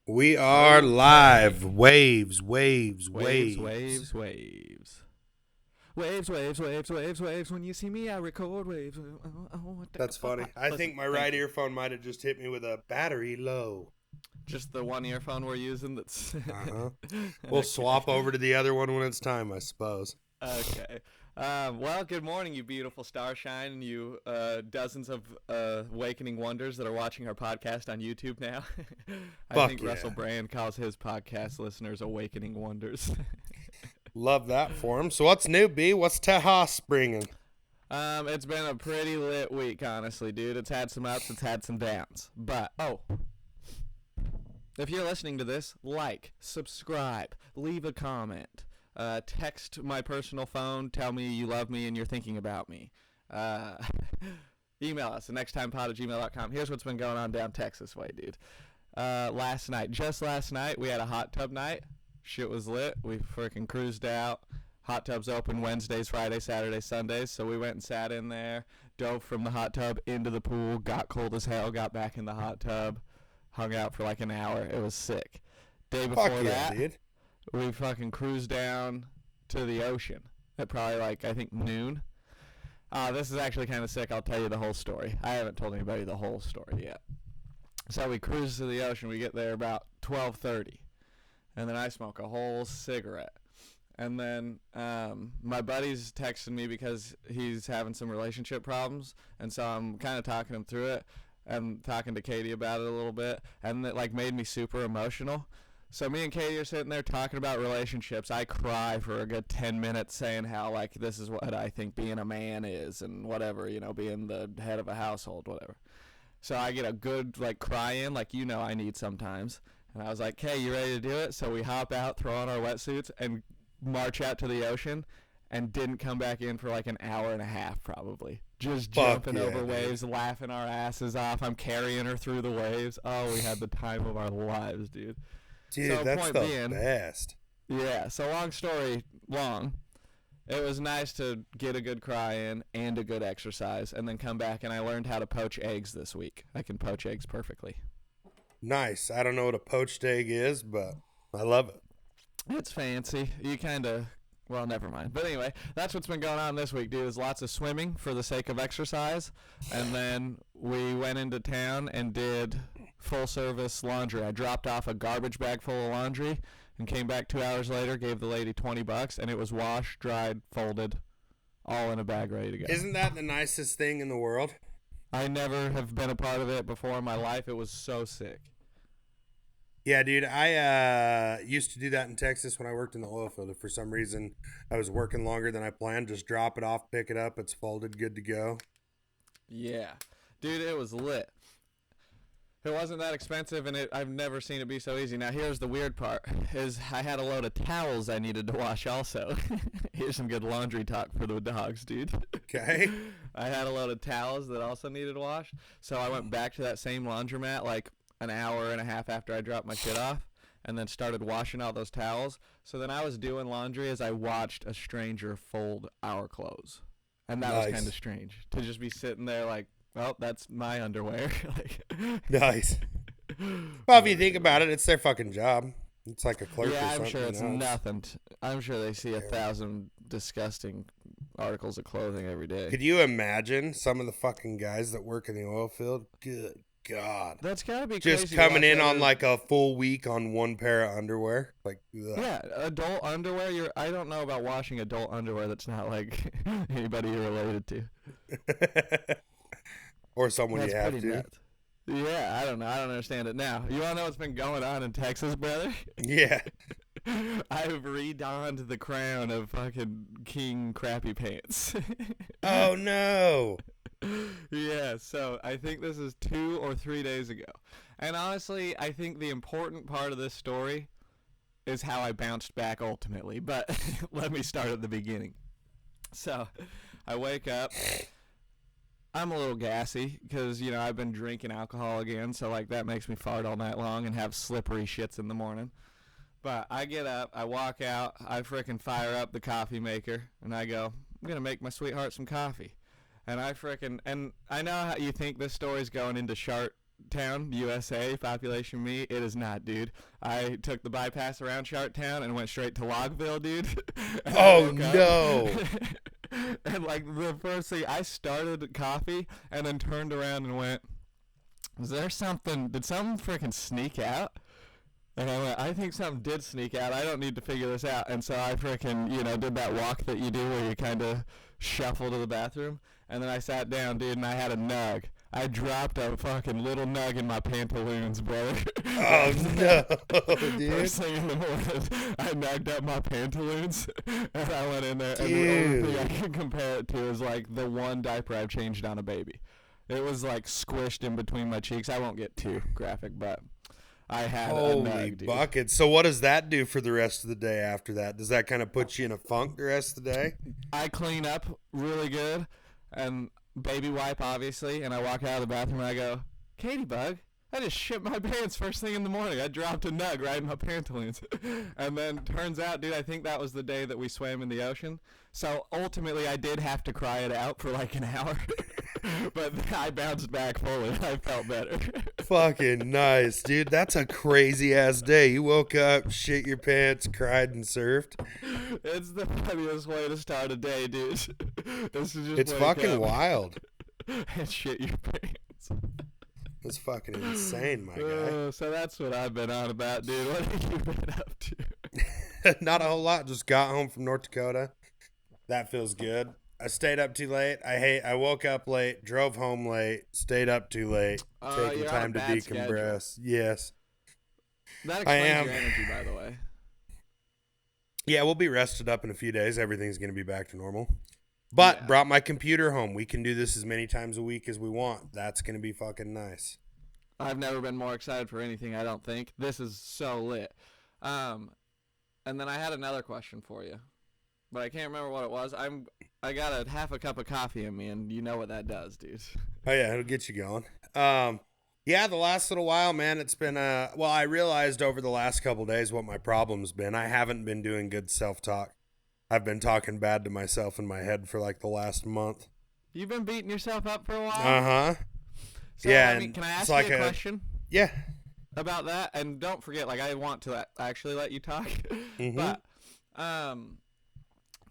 We are live. Waves, waves, waves. Waves, waves, waves. Waves, waves, waves, waves, waves. When you see me, I record waves. That's funny. I think my right earphone might have just hit me with a battery low. Just the one earphone we're using that's... We'll Okay. swap over to the other one when it's time, I suppose. Okay. Well, good morning, you beautiful starshine, and you dozens of awakening wonders that are watching our podcast on YouTube now. I think yeah. Russell Brand calls his podcast listeners awakening wonders. Love that for him. So what's new, B? What's Tejas bringing? It's been a pretty lit week, honestly, dude. It's had some ups, it's had some downs. But, if you're listening to this, like, subscribe, leave a comment, text my personal phone, tell me you love me and you're thinking about me. Email us, thenexttimepod@gmail.com. Here's what's been going on down Texas way, dude. Last night, we had a hot tub night. Shit was lit. We freaking cruised out. Hot tubs open Wednesdays, Fridays, Saturdays, Sundays. So we went and sat in there, dove from the hot tub into the pool, got cold as hell, got back in the hot tub, hung out for like an hour. It was sick. Day before that, dude. we fucking cruised down to the ocean at probably like, I think, noon. This is actually kind of sick. I'll tell you the whole story. I haven't told anybody the whole story yet. So we cruise to the ocean. We get there about 12:30. And then I smoke a whole cigarette. And then my buddy's texting me because he's having some relationship problems. And so I'm kind of talking him through it and talking to Katie about it a little bit. And it like made me super emotional. So me and Katie are sitting there talking about relationships. I cry for a good 10 minutes saying how like this is what I think being a man is and whatever, you know, being the head of a household, whatever. So I get a good like cry in like you know I need sometimes. And I was like, hey, you ready to do it? So we hop out, throw on our wetsuits, and march out to the ocean, and didn't come back in for like an hour and a half probably. Just jumping over waves, laughing our asses off. I'm carrying her through the waves. Oh, we had the time of our lives, dude. Dude, so that's the best. Yeah, so long story long, it was nice to get a good cry in and a good exercise, and then come back, and I learned how to poach eggs this week. I can poach eggs perfectly. Nice. I don't know what a poached egg is, but I love it. It's fancy. You kind of, well, never mind. But anyway, that's what's been going on this week, dude, is lots of swimming for the sake of exercise. And then we went into town and did full-service laundry. I dropped off a garbage bag full of laundry and came back 2 hours later, gave the lady $20, and it was washed, dried, folded, all in a bag ready to go. Isn't that the nicest thing in the world? I never have been a part of it before in my life. It was so sick. Yeah, dude, I used to do that in Texas when I worked in the oil field. If for some reason I was working longer than I planned, just drop it off, pick it up, it's folded, good to go. Yeah. Dude, it was lit. It wasn't that expensive, and I've never seen it be so easy. Now, here's the weird part, is I had a load of towels I needed to wash also. Here's some good laundry talk for the dogs, dude. Okay. I had a load of towels that also needed washed, so I went back to that same laundromat like an hour and a half after I dropped my shit off, and then started washing all those towels. So then I was doing laundry as I watched a stranger fold our clothes. And that was kind of strange, to just be sitting there like, well, that's my underwear. Nice. Well, if you think about it, it's their fucking job. It's like a clerk or something. Yeah, I'm sure it's nothing. I'm sure they see 1,000 disgusting articles of clothing every day. Could you imagine some of the fucking guys that work in the oil field? Good God. That's gotta be just crazy. Just coming in on like a full week on one pair of underwear. Like, ugh. Yeah, adult underwear. I don't know about washing adult underwear that's not like anybody you're related to. Or someone that's you have to. Nuts. Yeah, I don't know. I don't understand it now. You want to know what's been going on in Texas, brother? Yeah. I've redonned the crown of fucking King Crappy Pants. Oh, no. Yeah, so I think this is 2 or 3 days ago. And honestly, I think the important part of this story is how I bounced back ultimately. But let me start at the beginning. So I wake up. I'm a little gassy because, you know, I've been drinking alcohol again. So, like, that makes me fart all night long and have slippery shits in the morning. But I get up, I walk out, I frickin' fire up the coffee maker, and I go, I'm going to make my sweetheart some coffee. And I know how you think this story's going into Town, USA, population me. It is not, dude. I took the bypass around Shark Town and went straight to Logville, dude. And I Oh woke no. up. And like the first thing, I started coffee and then turned around and went, was there something, did something freaking sneak out? And I went, I think something did sneak out. I don't need to figure this out. And so I freaking, did that walk that you do where you kind of shuffle to the bathroom. And then I sat down, dude, and I had a nug. I dropped a fucking little nug in my pantaloons, brother. Oh no, dude. First thing in the morning, I nugged up my pantaloons, and I went in there. Dude. And the only thing I can compare it to is like the one diaper I've changed on a baby. It was like squished in between my cheeks. I won't get too graphic, but I had a Holy nug, dude. buckets. So what does that do for the rest of the day after that? Does that kind of put you in a funk the rest of the day? I clean up really good, and baby wipe, obviously, and I walk out of the bathroom and I go, Katie Bug, I just shit my pants first thing in the morning. I dropped a nug right in my pantaloons. And then turns out, dude, I think that was the day that we swam in the ocean. So ultimately I did have to cry it out for like an hour. But I bounced back fully. I felt better. Fucking nice, dude. That's a crazy ass day. You woke up, shit your pants, cried, and surfed. It's the funniest way to start a day, dude. It's fucking wild. And shit your pants. It's fucking insane, my guy. So that's what I've been on about, dude. What have you been up to? Not a whole lot. Just got home from North Dakota. That feels good. I stayed up too late. I woke up late, drove home late, stayed up too late, taking you're time on to a bad decompress. schedule. Yes. That I explains am. your energy, by the way. Yeah, we'll be rested up in a few days. Everything's going to be back to normal. But Yeah. brought my computer home. We can do this as many times a week as we want. That's going to be fucking nice. I've never been more excited for anything, I don't think. This is so lit. And then I had another question for you, but I can't remember what it was. I got a half a cup of coffee in me, and you know what that does, dude. Oh, yeah, it'll get you going. Yeah, the last little while, man, it's been, well, I realized over the last couple days what my problem's been. I haven't been doing good self-talk. I've been talking bad to myself in my head for like the last month. You've been beating yourself up for a while? Uh-huh. So, Yeah, can I ask like you a question? Yeah. About that? And don't forget, like, I want to actually let you talk. Mm-hmm. But,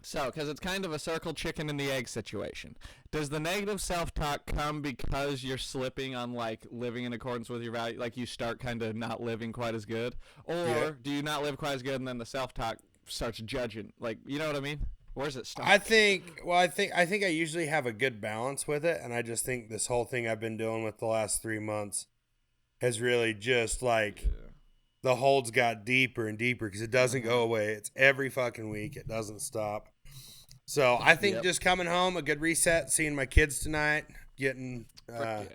so, because it's kind of a circle chicken and the egg situation. Does the negative self-talk come because you're slipping on, like, living in accordance with your value? Like, you start kind of not living quite as good? Or do you not live quite as good and then the self-talk starts judging? Like, you know what I mean? Where's it start? I think I usually have a good balance with it, and I just think this whole thing I've been doing with the last 3 months has really just like the holds got deeper and deeper because it doesn't go away. It's every fucking week. It doesn't stop. So I think just coming home, a good reset, seeing my kids tonight, getting our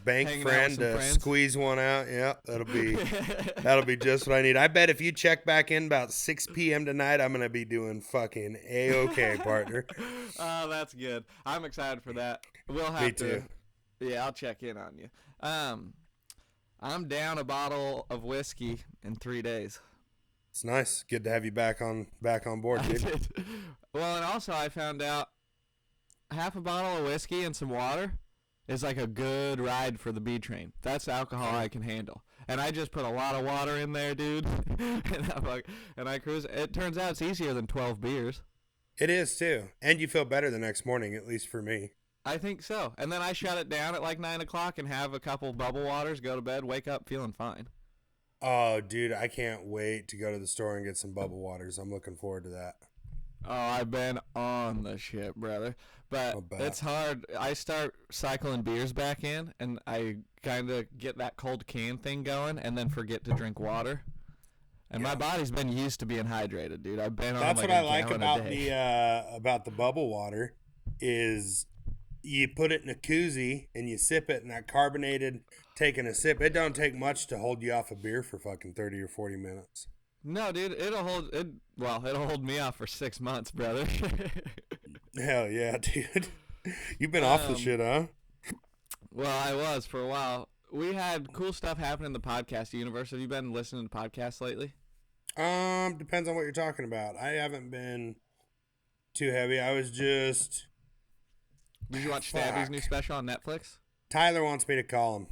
bank Hanging friend to friends. squeeze one out. Yeah, that'll be just what I need. I bet if you check back in about 6 p.m. tonight, I'm gonna be doing fucking A-okay, partner. Oh, that's good. I'm excited for that. We'll have Me to. too. Yeah, I'll check in on you. I'm down a bottle of whiskey in 3 days. It's nice. Good to have you back on board, I dude. did. Well, and also I found out half a bottle of whiskey and some water is like a good ride for the B train. That's alcohol I can handle. And I just put a lot of water in there, dude. and I cruise. It turns out it's easier than 12 beers. It is too, and you feel better the next morning, at least for me. I think so. And then I shut it down at like 9 o'clock and have a couple bubble waters, go to bed, wake up feeling fine. Oh, dude, I can't wait to go to the store and get some bubble waters. I'm looking forward to that. Oh, I've been on the shit, brother. But it's hard. I start cycling beers back in, and I kind of get that cold can thing going and then forget to drink water. And my body's been used to being hydrated, dude. I've been on That's like what a I like gallon about the bubble water is you put it in a koozie and you sip it, and that carbonated, taking a sip, it don't take much to hold you off a beer for fucking 30 or 40 minutes. No, dude, it'll hold me off for 6 months, brother. Hell yeah, dude. You've been off the shit, huh? Well, I was for a while. We had cool stuff happen in the podcast universe. Have you been listening to podcasts lately? Depends on what you're talking about. I haven't been too heavy. I was just... Did you watch Stabby's new special on Netflix? Tyler wants me to call him.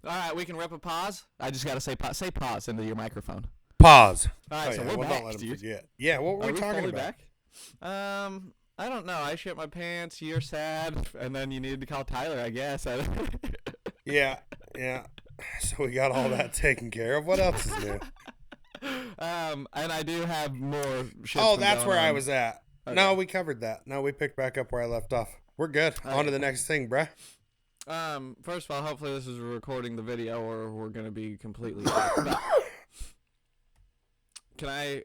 All right, we can rip a pause. I just gotta say pause. Say pause into your microphone. Pause. All right, so we're back. Don't let him forget. Yeah, what were we talking about? Back? I don't know. I shit my pants. You're sad, and then you needed to call Tyler, I guess. Yeah. So we got all that taken care of. What else is new? And I do have more shit. Oh, that's where I was at. Okay. No, we covered that. No, we picked back up where I left off. We're good. On to the next thing, bruh. First of all, hopefully this is recording the video, or we're gonna be completely. Can I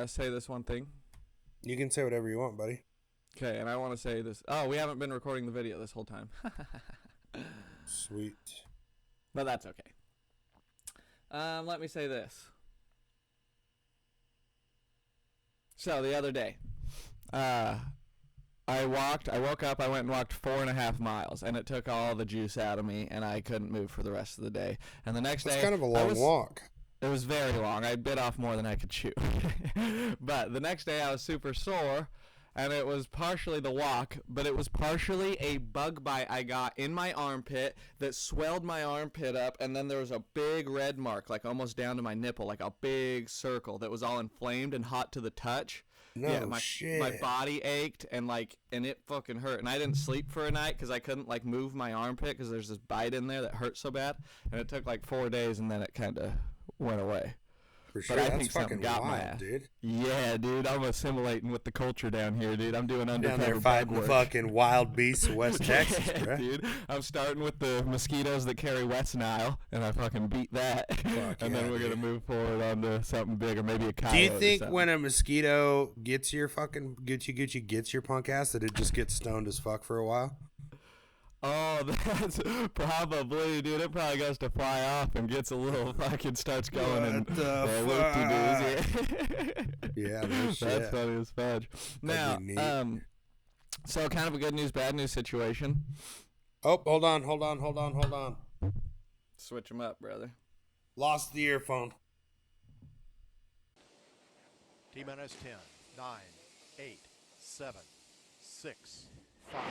say this one thing? You can say whatever you want, buddy. Okay, and I want to say this. Oh, we haven't been recording the video this whole time. Sweet. But that's okay. Let me say this. So the other day, I woke up, I went and walked 4.5 miles, and it took all the juice out of me, and I couldn't move for the rest of the day. And the next day, it's kind of a long walk. It was very long. I bit off more than I could chew. But the next day I was super sore, and it was partially the walk, but it was partially a bug bite I got in my armpit that swelled my armpit up, and then there was a big red mark, like almost down to my nipple, like a big circle that was all inflamed and hot to the touch. No shit. My body ached, and it fucking hurt. And I didn't sleep for a night because I couldn't move my armpit because there's this bite in there that hurt so bad. And it took 4 days, and then it kind of went away. For sure, but I that's think something fucking got my wild, ass. dude. Yeah, dude, I'm assimilating with the culture down here, dude. I'm doing Down undercover there fighting bug the work. fucking wild beasts of West Texas, bro. Dude, I'm starting with the mosquitoes that carry West Nile, and I fucking beat that. And then we're gonna move forward onto something bigger, maybe a coyote. Do you think when a mosquito gets your fucking gets your punk ass that it just gets stoned as fuck for a while? Oh, that's probably, dude. It probably goes to fly off and gets a little fucking starts going and yeah, no shit. That's funny as fudge. Now, so kind of a good news, bad news situation. Oh, hold on. Switch them up, brother. Lost the earphone. T-minus 10, 9, 8, 7, 6, 5,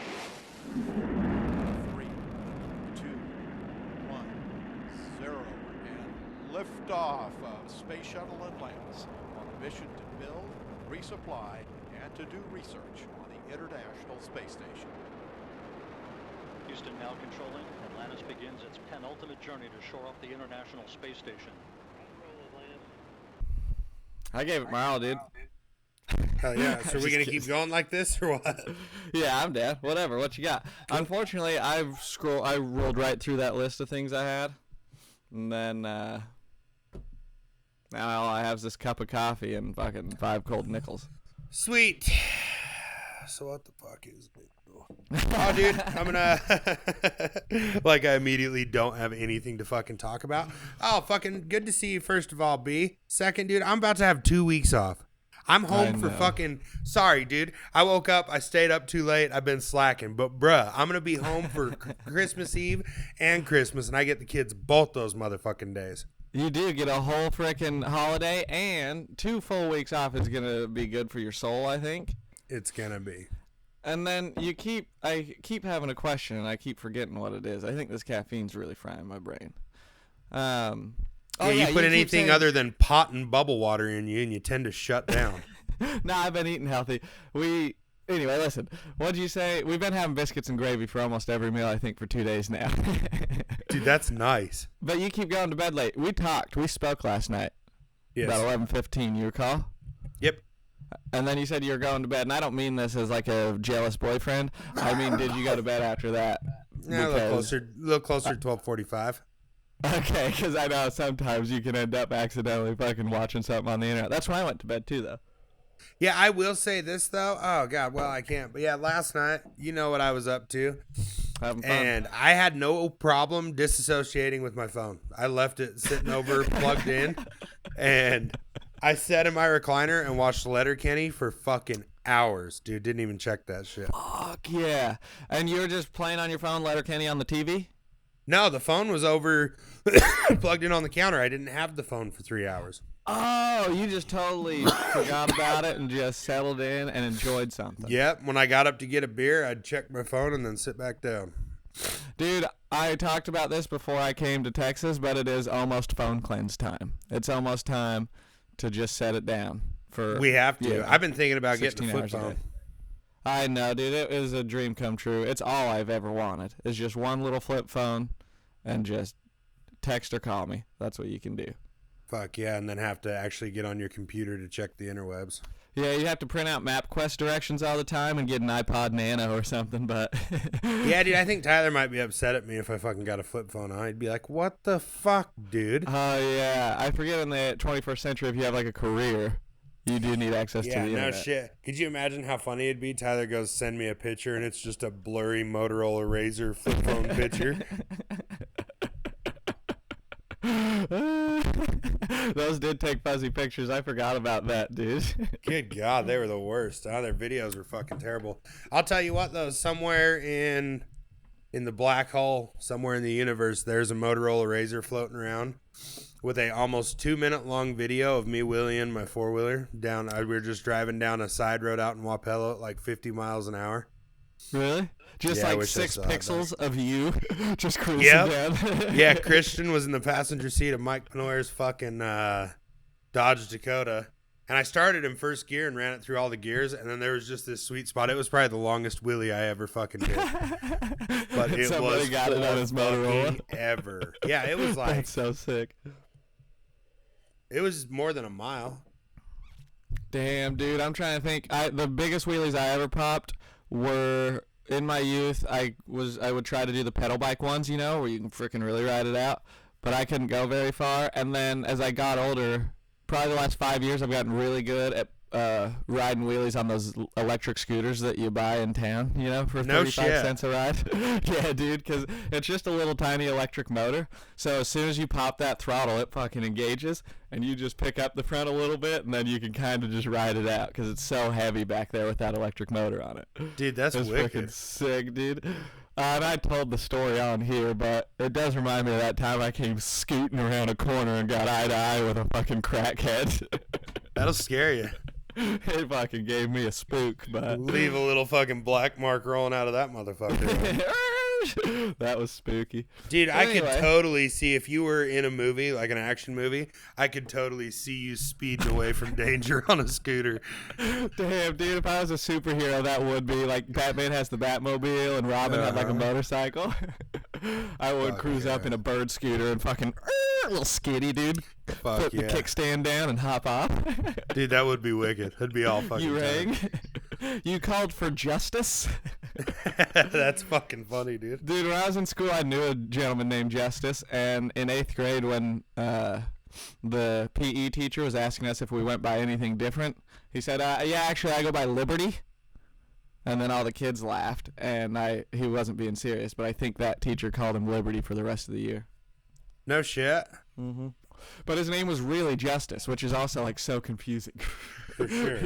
3, 2, 1, 0, and liftoff of Space Shuttle Atlantis on a mission to build, resupply, and to do research on the International Space Station. Houston now controlling. Atlantis begins its penultimate journey to shore up the International Space Station. I gave it my all, dude. Hell yeah. So are we going to keep going like this or what? Yeah, I'm down. Whatever. What you got? Unfortunately, I rolled right through that list of things I had. And then now all I have is this cup of coffee and fucking 5 cold nickels. Sweet. So what the fuck is it? Oh, dude, I'm gonna I immediately don't have anything to fucking talk about. Oh, fucking good to see you, first of all, B. Second, dude, I'm about to have 2 weeks off. I'm home for fucking, sorry, dude. I woke up, I stayed up too late, I've been slacking. But, bruh, I'm gonna be home for Christmas Eve and Christmas, and I get the kids both those motherfucking days. You do get a whole freaking holiday, and 2 full weeks off is gonna be good for your soul, I think. It's gonna be. And then I keep having a question, and I keep forgetting what it is. I think this caffeine's really frying my brain. You put anything other than pot and bubble water in you, and you tend to shut down. No, I've been eating healthy. Anyway, listen. What'd you say? We've been having biscuits and gravy for almost every meal, I think, for 2 days now. Dude, that's nice. But you keep going to bed late. We spoke last night. Yes. About 11:15, you recall? Yep. And then you said you were going to bed, and I don't mean this as a jealous boyfriend. I mean, did you go to bed after that? Yeah, a little closer to 12:45. Okay, because I know sometimes you can end up accidentally fucking watching something on the internet. That's why I went to bed too, though. Yeah, I will say this though. Oh God, well I can't. But yeah, last night, you know what I was up to, Having fun. and I had no problem disassociating with my phone. I left it sitting over, plugged in, and I sat in my recliner and watched Letterkenny for fucking hours, dude. Didn't even check that shit. Fuck yeah! And you were just playing on your phone, Letterkenny on the TV? No, the phone was over, plugged in on the counter. I didn't have the phone for 3 hours. Oh, you just totally forgot about it and just settled in and enjoyed something. Yep. When I got up to get a beer, I'd check my phone and then sit back down. Dude, I talked about this before I came to Texas, but it is almost phone cleanse time. It's almost time to just set it down. We have to. I've been thinking about getting a flip hours a phone. day. I know, dude. It is a dream come true. It's all I've ever wanted. It's just one little flip phone and just text or call me. That's what you can do. Fuck yeah, and then have to actually get on your computer to check the interwebs. Yeah, you have to print out MapQuest directions all the time and get an iPod Nano or something, but... Yeah, dude, I think Tyler might be upset at me if I fucking got a flip phone on. He'd be like, what the fuck, dude? Oh, yeah. I forget in the 21st century, if you have, like, a career, you do need access to the internet. Yeah, no shit. Could you imagine how funny it'd be? Tyler goes, send me a picture, and it's just a blurry Motorola Razr flip phone picture. Those did take fuzzy pictures. I forgot about that, dude. Good God, they were the worst. Oh, their videos were fucking terrible. I'll tell you what, though, somewhere in the black hole, somewhere in the universe, there's a Motorola Razr floating around with a almost 2-minute long video of me wheeling my four-wheeler down. We were just driving down a side road out in Wapello at like 50 miles an hour. Really? Just yeah, like 6 pixels of you just cruising down. Yeah, Christian was in the passenger seat of Mike Penoir's fucking Dodge Dakota. And I started in first gear and ran it through all the gears. And then there was just this sweet spot. It was probably the longest wheelie I ever fucking did. But it Somebody was got it on his Motorola. ever. Yeah, it was like... That's so sick. It was more than a mile. Damn, dude. I'm trying to think. The biggest wheelies I ever popped were... In my youth, I would try to do the pedal bike ones, you know, where you can freaking really ride it out, but I couldn't go very far. And then as I got older, probably the last 5 years, I've gotten really good at riding wheelies on those electric scooters that you buy in town, you know, for 35 cents a ride. Yeah, dude, because it's just a little tiny electric motor. So as soon as you pop that throttle, it fucking engages, and you just pick up the front a little bit, and then you can kind of just ride it out because it's so heavy back there with that electric motor on it. Dude, that's wicked. Fucking sick, dude. And I told the story on here, but it does remind me of that time I came scooting around a corner and got eye to eye with a fucking crackhead. That'll scare you. It fucking gave me a spook, but... Leave a little fucking black mark rolling out of that motherfucker. That was spooky. Dude, I could totally see, if you were in a movie, like an action movie, I could totally see you speeding away from danger on a scooter. Damn, dude, if I was a superhero, that would be, like, Batman has the Batmobile and Robin had, like, a motorcycle. I would cruise up in a bird scooter and fucking... a little skitty, dude. Put the kickstand down and hop off. Dude, that would be wicked. That'd be all fucking You rang? You called for justice? That's fucking funny, dude. Dude, when I was in school, I knew a gentleman named Justice, and in 8th grade when the PE teacher was asking us if we went by anything different, he said, yeah, actually, I go by Liberty. And then all the kids laughed, and he wasn't being serious, but I think that teacher called him Liberty for the rest of the year. No shit. Mm-hmm. But his name was really Justice, which is also, like, so confusing. For sure.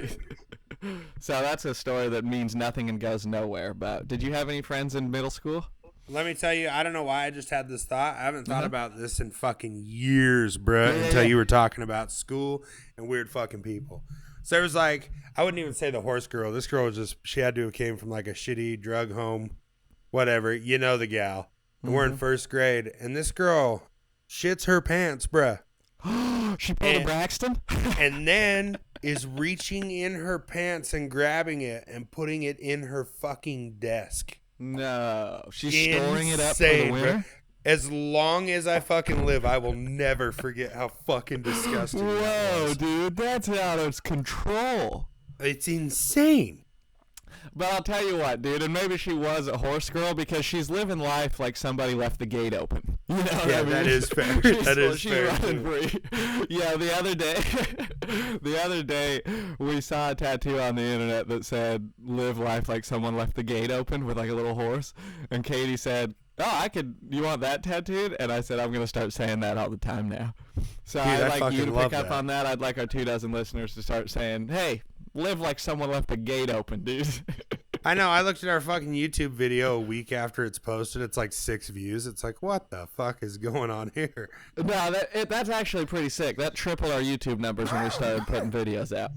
So that's a story that means nothing and goes nowhere. But did you have any friends in middle school? Let me tell you, I don't know why I just had this thought. I haven't thought about this in fucking years, bruh, until you were talking about school and weird fucking people. So there was like, I wouldn't even say the horse girl. This girl was just, she had to have came from like a shitty drug home, whatever. You know the gal. And we're in first grade. And this girl shits her pants, bruh. She pulled a Braxton? And then is reaching in her pants and grabbing it and putting it in her fucking desk. No. She's storing it up for the winter? Bro. As long as I fucking live, I will never forget how fucking disgusting that was. Dude, that's out of control. It's insane. But I'll tell you what, dude, and maybe she was a horse girl because she's living life like somebody left the gate open. You know what I mean? That is fair. That is she's fair. Running free. Yeah, the other day, we saw a tattoo on the internet that said, "Live life like someone left the gate open," with like a little horse. And Katie said, "Oh, you want that tattooed?" And I said, "I'm going to start saying that all the time now." So Dude, I'd like you to pick up that. on that. I'd like our 24 listeners to start saying, "Hey, live like someone left the gate open, dude." I know. I looked at our fucking YouTube video a week after it's posted. It's like 6 views. It's like, what the fuck is going on here? No, that's actually pretty sick. That tripled our YouTube numbers when we started putting videos out.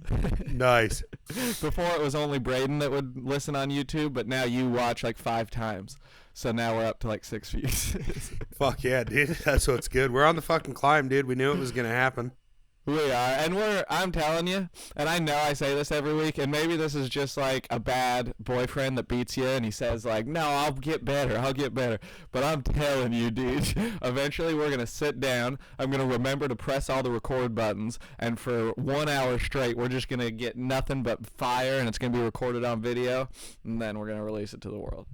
Nice. Before it was only Braden that would listen on YouTube, but now you watch like 5 times. So now we're up to like 6 views. Fuck yeah, dude. That's what's good. We're on the fucking climb, dude. We knew it was going to happen. We are, and I'm telling you, and I know I say this every week, and maybe this is just like a bad boyfriend that beats you, and he says like, no, I'll get better, but I'm telling you, dude, eventually we're going to sit down, I'm going to remember to press all the record buttons, and for 1 hour straight, we're just going to get nothing but fire, and it's going to be recorded on video, and then we're going to release it to the world.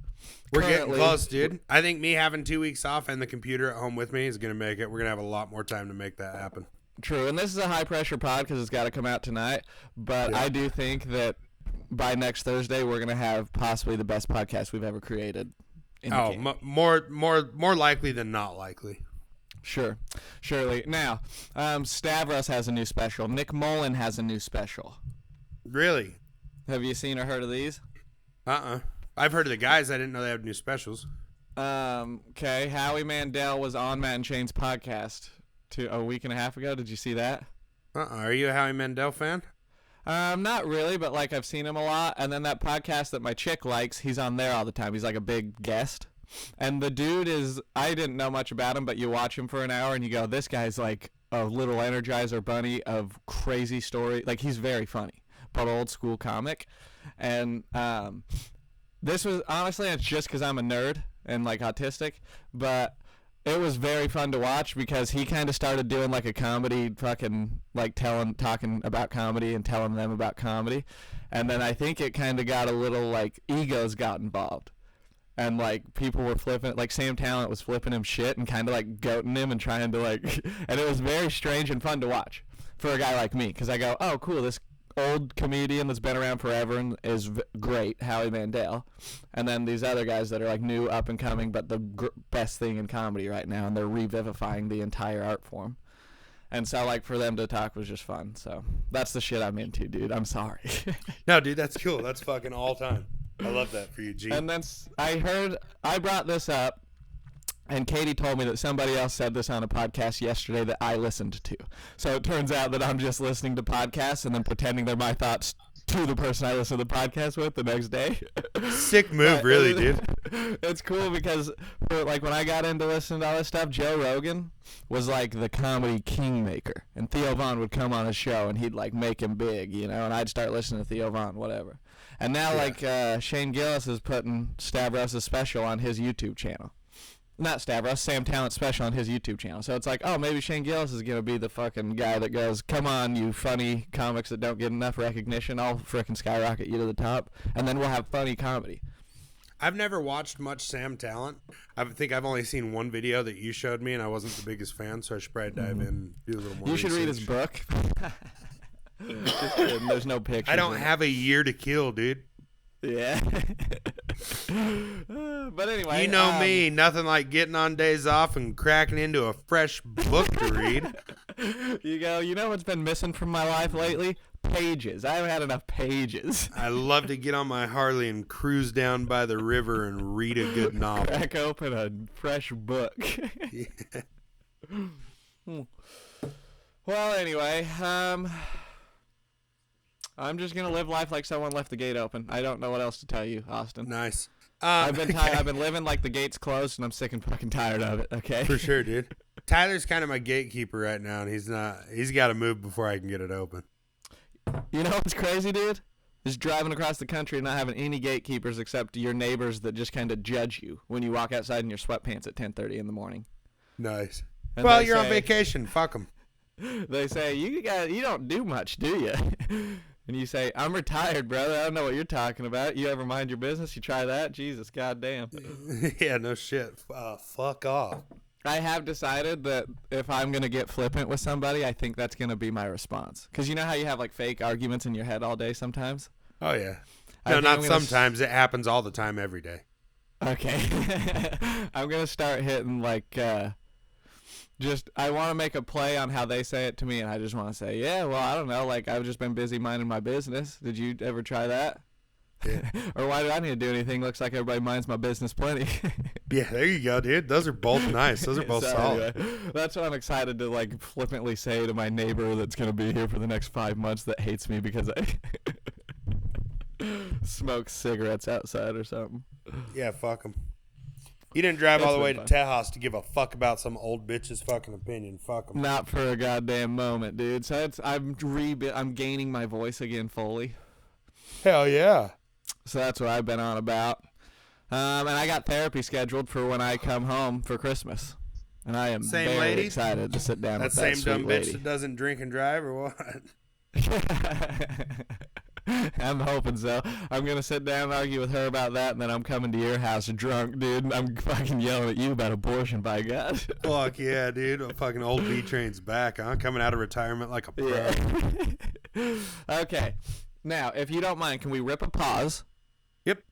We're getting close, dude. I think me having 2 weeks off and the computer at home with me is going to make it. We're going to have a lot more time to make that happen. True, and this is a high-pressure pod because it's got to come out tonight, but yeah. I do think that by next Thursday we're going to have possibly the best podcast we've ever created. More likely than not likely. Sure, surely. Now, Stavros has a new special. Nick Mullen has a new special. Really? Have you seen or heard of these? I've heard of the guys. I didn't know they had new specials. Okay, Howie Mandel was on Matt and Shane's podcast a week and a half ago. Did you see that? Are you a Howie Mandel fan? Not really, but like I've seen him a lot. And then that podcast that my chick likes, he's on there all the time. He's like a big guest. And the dude I didn't know much about him, but you watch him for an hour and you go, this guy's like a little Energizer bunny of crazy story. Like he's very funny, but old school comic. And this was honestly, it's just because I'm a nerd and like autistic, but it was very fun to watch because he kind of started doing like a comedy fucking like talking about comedy and telling them about comedy. And then I think it kind of got a little like egos got involved. And like people were flipping, like Sam Talent was flipping him shit and kind of like goating him and trying to like, and it was very strange and fun to watch for a guy like me. Cause I go, oh cool, this old comedian that's been around forever and is great, Howie Mandel, and then these other guys that are like new, up and coming, but the best thing in comedy right now, and they're revivifying the entire art form. And so like for them to talk was just fun. So that's the shit I'm into, dude. I'm sorry. No, dude, that's cool. That's fucking all time. I love that for you, G. And then I brought this up, and Katie told me that somebody else said this on a podcast yesterday that I listened to. So it turns out that I'm just listening to podcasts and then pretending they're my thoughts to the person I listen to the podcast with the next day. Sick move, really, dude. It's cool because like when I got into listening to all this stuff, Joe Rogan was like the comedy kingmaker. And Theo Von would come on his show and he'd like make him big, you know, and I'd start listening to Theo Von, whatever. And now like Shane Gillis is putting Stavros' special on his YouTube channel. Not Stavros, Sam Talent special on his YouTube channel. So it's like, oh, maybe Shane Gillis is going to be the fucking guy that goes, come on, you funny comics that don't get enough recognition, I'll frickin' skyrocket you to the top, and then we'll have funny comedy. I've never watched much Sam Talent. I think I've only seen one video that you showed me, and I wasn't the biggest fan, so I should probably dive in and do a little more You should read his book. Just kidding, there's no pictures. I don't have a year to kill, dude. Yeah. But anyway. You know me, nothing like getting on days off and cracking into a fresh book to read. You go, you know what's been missing from my life lately? Pages. I haven't had enough pages. I love to get on my Harley and cruise down by the river and read a good novel. Crack open a fresh book. Yeah. Well, anyway, I'm just gonna live life like someone left the gate open. I don't know what else to tell you, Austin. Nice. I've been living like the gate's closed, and I'm sick and fucking tired of it. Okay. For sure, dude. Tyler's kind of my gatekeeper right now, and he's not. He's got to move before I can get it open. You know what's crazy, dude? Just driving across the country and not having any gatekeepers except your neighbors that just kind of judge you when you walk outside in your sweatpants at 10:30 in the morning. Nice. And well, you're on vacation. Fuck them. They say you don't do much, do you? And you say, I'm retired, brother. I don't know what you're talking about. You ever mind your business? You try that? Jesus, goddamn. Yeah, no shit. Fuck off. I have decided that if I'm going to get flippant with somebody, I think that's going to be my response. Because you know how you have like fake arguments in your head all day sometimes? Oh, yeah. No, not sometimes. It happens all the time, every day. Okay. I'm going to start hitting like... I want to make a play on how they say it to me, and I just want to say, yeah, well, I don't know, like, I've just been busy minding my business. Did you ever try that? Yeah. Or why do I need to do anything? Looks like everybody minds my business plenty. Yeah, there you go, dude. Those are both nice. Those are both solid. Anyway, that's what I'm excited to, like, flippantly say to my neighbor that's going to be here for the next 5 months that hates me because I smoke cigarettes outside or something. Yeah, fuck them. You didn't drive all It's the way been to fun. Tejas to give a fuck about some old bitch's fucking opinion. Fuck them. Not for a goddamn moment, dude. So I'm gaining my voice again fully. Hell yeah. So that's what I've been on about. And I got therapy scheduled for when I come home for Christmas. And I am Same very lady? excited to sit down That with that same sweet dumb lady. bitch that doesn't drink and drive or what? I'm hoping so. I'm going to sit down and argue with her about that, and then I'm coming to your house drunk, dude, and I'm fucking yelling at you about abortion, by God. Fuck yeah, dude. A fucking old B train's back, huh? Coming out of retirement like a pro. Yeah. Okay. Now, if you don't mind, can we rip a pause? Yep.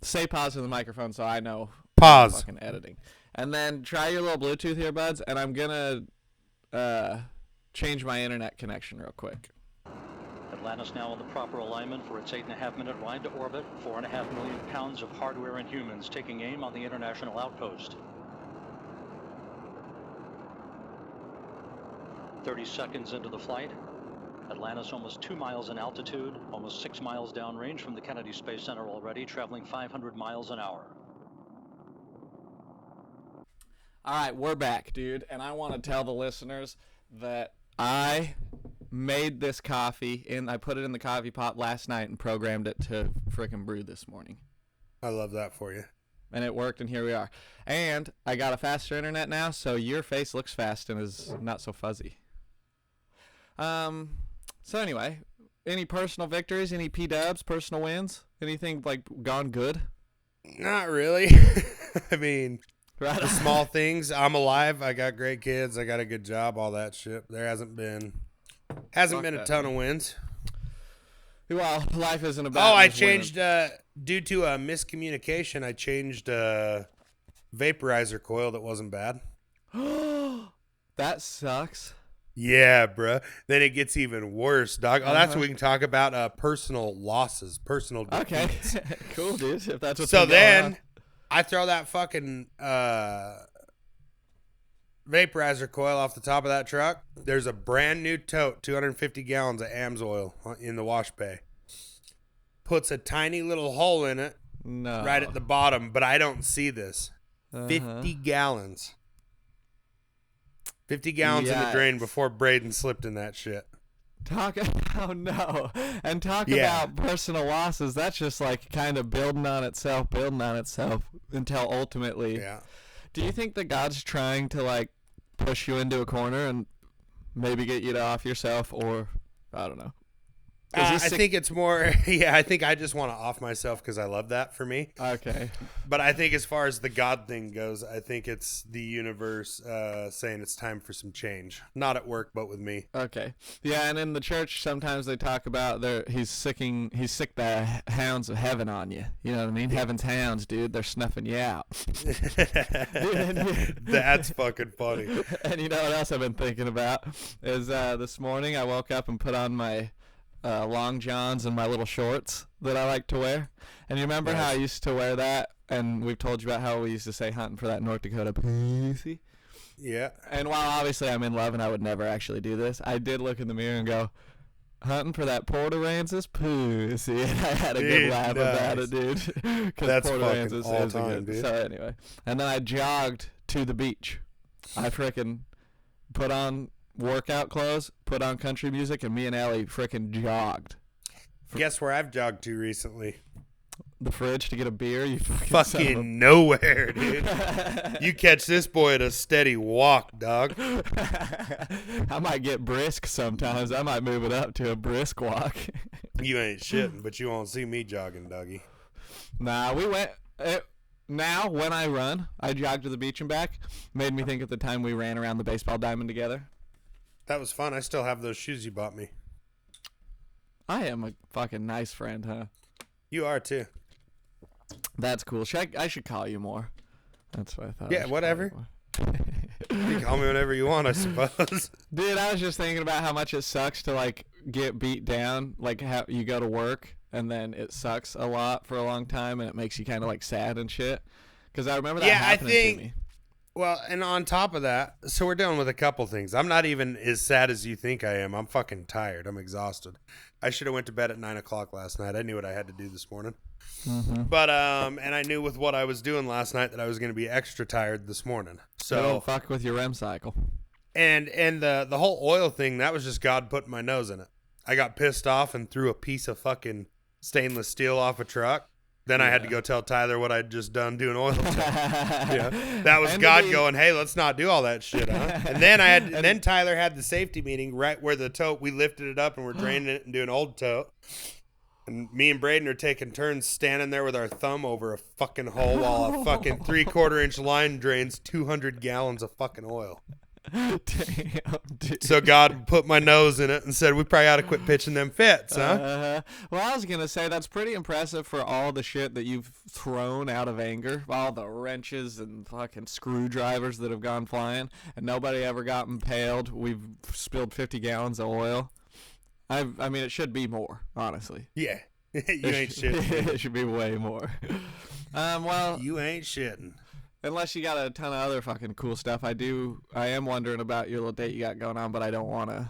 Say pause in the microphone so I know. Pause. I'm fucking editing. And then try your little Bluetooth earbuds, and I'm going to change my internet connection real quick. Atlantis now in the proper alignment for its 8.5-minute ride to orbit. 4.5 million pounds of hardware and humans taking aim on the international outpost. 30 seconds into the flight. Atlantis almost 2 miles in altitude, almost 6 miles downrange from the Kennedy Space Center already, traveling 500 miles an hour. All right, we're back, dude, and I want to tell the listeners that I made this coffee, and I put it in the coffee pot last night and programmed it to frickin' brew this morning. I love that for you. And it worked, and here we are. And I got a faster internet now, so your face looks fast and is not so fuzzy. So anyway, any personal victories, any P-dubs, personal wins, anything like gone good? Not really. I mean, Right. the small things. I'm alive. I got great kids. I got a good job. All that shit. There hasn't been Fuck a that, ton of wins. Well, life isn't about. Oh, I just winning. changed due to a miscommunication. I changed vaporizer coil that wasn't bad. That sucks. Yeah, bruh. Then it gets even worse, dog. Oh, that's Uh-huh. what we can talk about. Personal losses, personal Okay, defeats. cool, dude. If that's what's So been going then on. I throw that fucking vaporizer coil off the top of that truck. There's a brand new tote, 250 gallons of AMSOIL in the wash bay. Puts a tiny little hole in it No. right at the bottom, but I don't see this. 50 gallons. 50 gallons in the drain Yikes. before Braden slipped in that shit. Oh no. And talk Yeah. about personal losses. That's just like kind of building on itself until ultimately. Yeah. Do you think that God's trying to like push you into a corner and maybe get you to off yourself, or I don't know? I think it's more, yeah, I think I just want to off myself because I love that for me. Okay. But I think as far as the God thing goes, I think it's the universe saying it's time for some change. Not at work, but with me. Okay. Yeah, and in the church sometimes they talk about he's sick the hounds of heaven on you. You know what I mean? Heaven's hounds, dude. They're snuffing you out. That's fucking funny. And you know what else I've been thinking about is this morning I woke up and put on my long johns and my little shorts that I like to wear. And you remember how I used to wear that? And we've told you about how we used to say hunting for that North Dakota pussy. Yeah. And while obviously I'm in love and I would never actually do this, I did look in the mirror and go, hunting for that Port Aransas pussy. And I had a good Dude, laugh about nice. it, dude. Because That's Port fucking Aransas all is a time, good. dude. So anyway, and then I jogged to the beach. I frickin' put on workout clothes, put on country music, and me and Allie frickin' jogged. Guess where I've jogged to recently? The fridge to get a beer, you fucking son of a- Fucking nowhere, dude. You catch this boy at a steady walk, dog. I might get brisk sometimes. I might move it up to a brisk walk. You ain't shitting, but you won't see me jogging, doggy. Nah, we went. Now, when I run, I jog to the beach and back. Made me think of the time we ran around the baseball diamond together. That was fun. I still have those shoes you bought me. I am a fucking nice friend, huh? You are too. That's cool. I should call you more. That's what I thought. Yeah, whatever. You can call me whenever you want, I suppose. Dude, I was just thinking about how much it sucks to like get beat down, like how you go to work and then it sucks a lot for a long time and it makes you kind of like sad and shit. Because I remember that happening to me. Well, and on top of that, so we're dealing with a couple things. I'm not even as sad as you think I am. I'm fucking tired. I'm exhausted. I should have went to bed at 9 o'clock last night. I knew what I had to do this morning. But and I knew with what I was doing last night that I was going to be extra tired this morning. So don't fuck with your REM cycle. And the whole oil thing, that was just God putting my nose in it. I got pissed off and threw a piece of fucking stainless steel off a truck. Then I had to go tell Tyler what I'd just done doing oil change. That was God going, hey, let's not do all that shit, huh? And then Tyler had the safety meeting right where the tote, we lifted it up and we're draining it and doing old tote. And me and Braden are taking turns standing there with our thumb over a fucking hole while a fucking 3/4 inch line drains 200 gallons of fucking oil. Damn, dude. So God put my nose in it and said, we probably ought to quit pitching them fits, huh? Well, I was going to say that's pretty impressive for all the shit that you've thrown out of anger, all the wrenches and fucking screwdrivers that have gone flying, and nobody ever got impaled. We've spilled 50 gallons of oil. I mean, it should be more, honestly. Yeah. You ain't shitting. It should be way more. Well, you ain't shitting. Unless you got a ton of other fucking cool stuff. I am wondering about your little date you got going on, but I don't want to.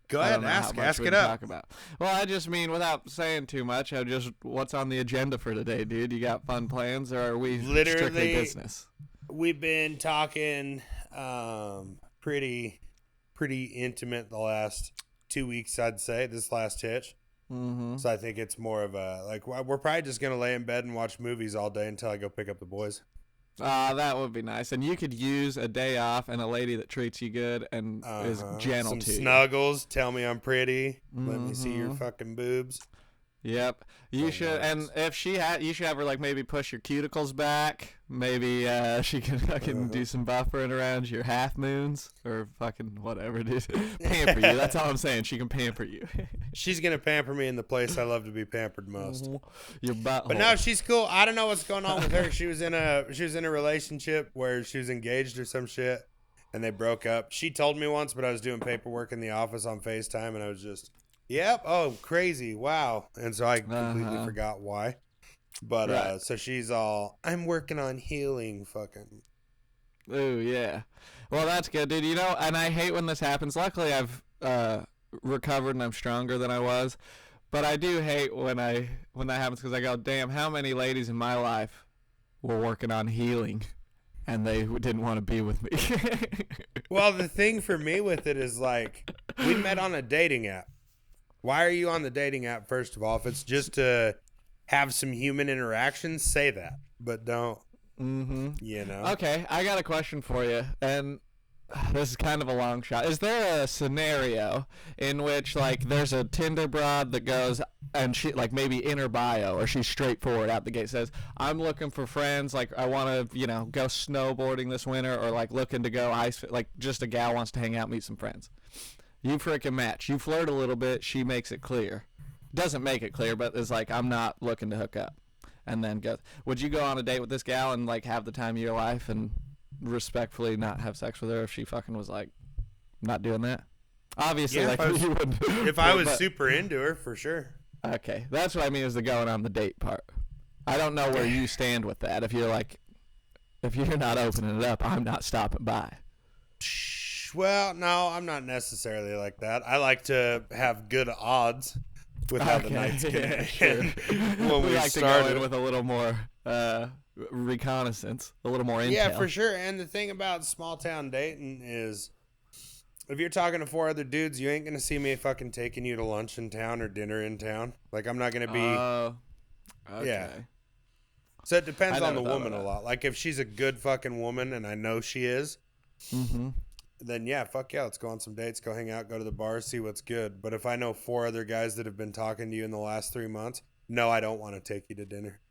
Go ahead, ask it up. Talk about. Well, I just mean, without saying too much, what's on the agenda for today, dude? You got fun plans, or are we strictly business? We've been talking pretty intimate the last 2 weeks, I'd say, this last hitch. Mm-hmm. So I think it's more of a, like, we're probably just going to lay in bed and watch movies all day until I go pick up the boys. That would be nice. And you could use a day off and a lady that treats you good and is gentle to you. Some snuggles. Tell me I'm pretty. Let me see your fucking boobs. Yep. You should. And if you should have her, like, maybe push your cuticles back. Maybe she can fucking do some buffering around your half moons or fucking whatever it is. Pamper you. That's all I'm saying. She can pamper you. She's going to pamper me in the place I love to be pampered most. Your butthole. But no, she's cool. I don't know what's going on with her. She was in a relationship where she was engaged or some shit, and they broke up. She told me once, but I was doing paperwork in the office on FaceTime, and I was just, yep, oh, crazy, wow. And so I completely forgot why. But so she's all, I'm working on healing, fucking. Ooh, yeah. Well, that's good, dude. You know, and I hate when this happens. Luckily, I've recovered and I'm stronger than I was. But I do hate when that happens, because I go, damn, how many ladies in my life were working on healing and they didn't want to be with me. Well, the thing for me with it is, like, we met on a dating app. Why are you on the dating app, first of all? If it's just to have some human interaction, say that. But don't, you know. Okay, I got a question for you. And this is kind of a long shot. Is there a scenario in which, like, there's a Tinder broad that goes, and she, like, maybe in her bio, or she's straightforward out the gate, says, I'm looking for friends, like, I want to, go snowboarding this winter, or, like, looking to go like, just a gal wants to hang out, meet some friends. You freaking match. You flirt a little bit. She makes it clear. Doesn't make it clear, but is like, I'm not looking to hook up. And then goes, would you go on a date with this gal and, like, have the time of your life and respectfully not have sex with her if she fucking was like, not doing that? Obviously, yeah, like, you would. If I was super into her, for sure. Okay, that's what I mean, is the going on the date part. I don't know where you stand with that. If you're like, if you're not opening it up, I'm not stopping by. Well, no, I'm not necessarily like that. I like to have good odds with how the night's gonna end. When we like started to go in with a little more reconnaissance, a little more intel. Yeah, for sure. And the thing about small town dating is, if you're talking to 4 other dudes, you ain't gonna see me fucking taking you to lunch in town or dinner in town. Like, I'm not gonna be. Okay. Yeah. So it depends on the woman a lot. Like, if she's a good fucking woman, and I know she is. Then yeah, fuck yeah, let's go on some dates, go hang out, go to the bar, see what's good. But if I know 4 other guys that have been talking to you in the last 3 months, no, I don't want to take you to dinner.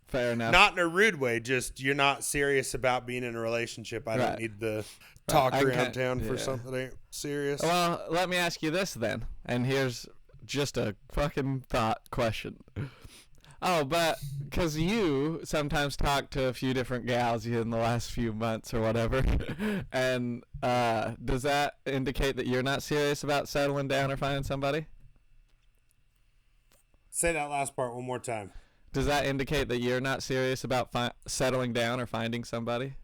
Fair enough. Not in a rude way, just you're not serious about being in a relationship. I don't need the talk around town for something that ain't serious. Well, let me ask you this then, and here's just a fucking thought question. Oh, but because you sometimes talk to a few different gals in the last few months or whatever, and does that indicate that you're not serious about settling down or finding somebody? Say that last part one more time. Does that indicate that you're not serious about settling down or finding somebody?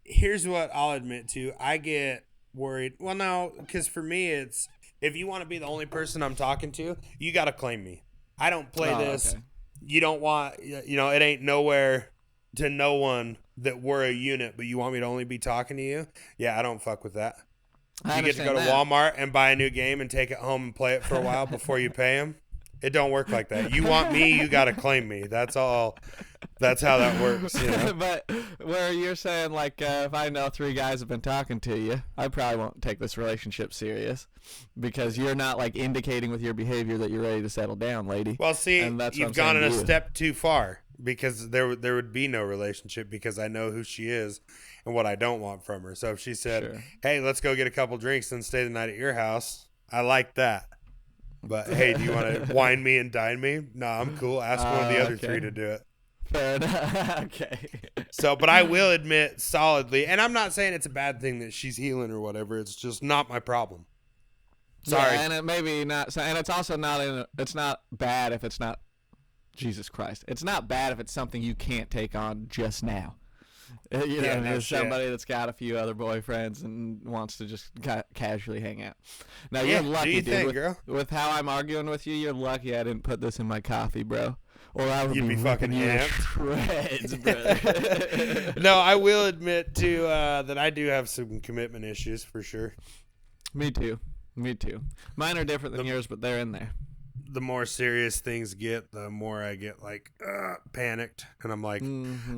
Here's what I'll admit to. I get worried. Well, no, because for me, it's, if you want to be the only person I'm talking to, you got to claim me. I don't play this. Okay. you don't want, it ain't nowhere to no one that we're a unit, but you want me to only be talking to you? Yeah, I don't fuck with that. I You get to go to understand Walmart and buy a new game and take it home and play it for a while before you pay them. It don't work like that. You want me, you got to claim me. That's all. That's how that works. But where you're saying, like, if I know 3 guys have been talking to you, I probably won't take this relationship serious because you're not, like, indicating with your behavior that you're ready to settle down, lady. Well, see, And that's you've what I'm gone saying a to you. step too far because there would be no relationship because I know who she is and what I don't want from her. So if she said, Sure. hey, let's go get a couple drinks and stay the night at your house, I like that. But, hey, do you want to wine me and dine me? No, I'm cool. Ask one of the other 3 to do it. Fair enough. Okay. So, but I will admit solidly, and I'm not saying it's a bad thing that she's healing or whatever. It's just not my problem. Sorry. Yeah, and it may be not, and it's also not it's not bad if it's not, Jesus Christ. It's not bad if it's something you can't take on just now. There's somebody that's got a few other boyfriends and wants to just casually hang out. Now, you're lucky, dude. girl? With how I'm arguing with you, you're lucky I didn't put this in my coffee, bro. Or I would You'd be fucking ripping you to amped. shreds, brother. No, I will admit, too, that I do have some commitment issues for sure. Me too. Mine are different than yours, but they're in there. The more serious things get, the more I get like panicked, and I'm like,